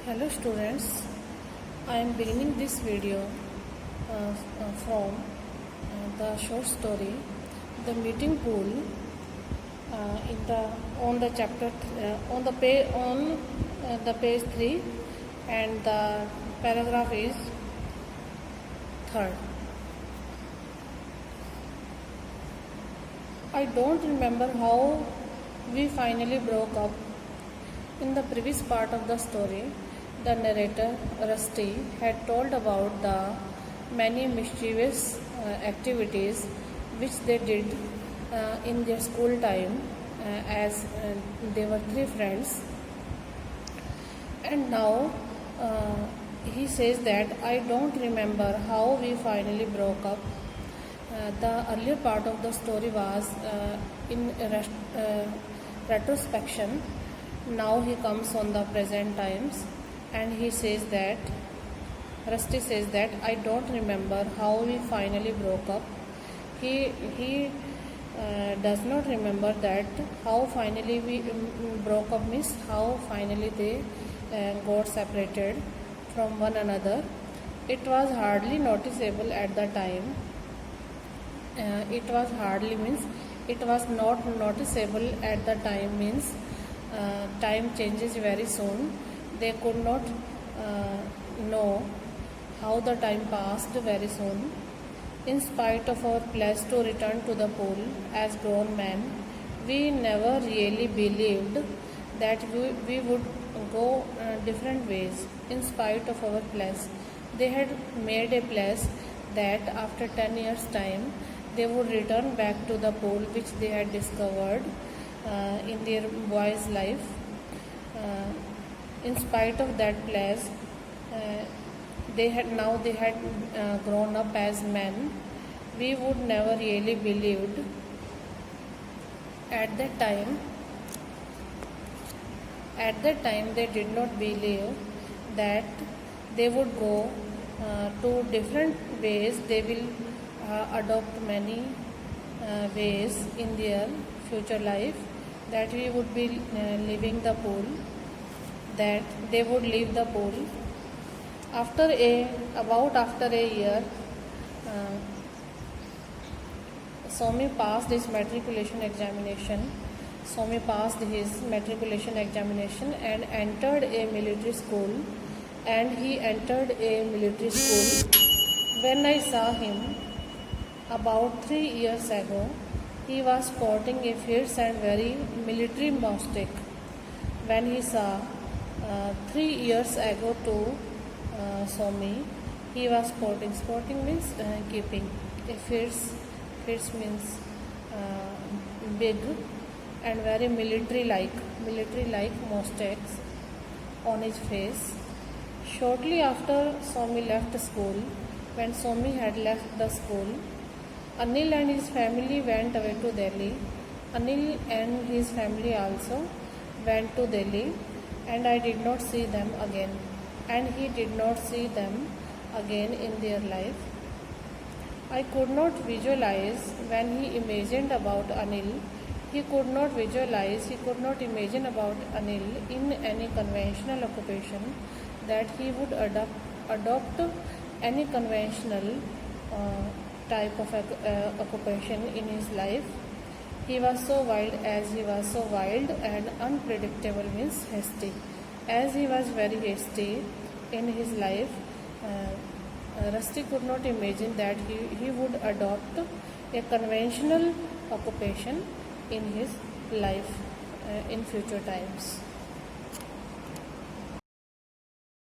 Hello students, I am beginning this video from the short story The Meeting Pool on the chapter on the page 3, and the paragraph is 3rd. I don't remember how we finally broke up. In the previous part of the story, the narrator, Rusty, had told about the many mischievous activities which they did in their school time as they were three friends. And now he says that I don't remember how we finally broke up. The earlier part of the story was in retrospection. Now he comes on the present times, and he says that Rusty says that I don't remember how we finally broke up. He does not remember that how finally we broke up means how finally they got separated from one another. It was hardly noticeable at the time. It was hardly means it was not noticeable at the time means time changes very soon. They could not know how the time passed very soon. In spite of our pledge to return to the pool as grown men, we never really believed that we would go different ways. In spite of our pledge, they had made a pledge that after 10 years' time, they would return back to the pool which they had discovered in their boy's life. In spite of that pledge, they had grown up as men. We would never really believed at that time. At that time, they did not believe that they would go to different ways. They will adopt many ways in their future life, that we would be leaving the pool, that they would leave the pool. After a year, Somi passed his matriculation examination. Somi passed his matriculation examination and entered a military school. And he entered a military school. When I saw him about 3 years ago, he was sporting a fierce and very military moustache. When he saw 3 years ago to Somi, he was sporting means keeping a fierce means big and very military like moustache on his face. Shortly after Somi left school, when Somi had left the school, Anil and his family went away to Delhi. Anil and his family also went to Delhi, and I did not see them again. And he did not see them again in their life. I could not visualize when he imagined about Anil. He could not imagine about Anil in any conventional occupation, that he would adopt any conventional type of occupation in his life. He was so wild and unpredictable means hasty. As he was very hasty in his life, Rusty could not imagine that he would adopt a conventional occupation in his life in future times.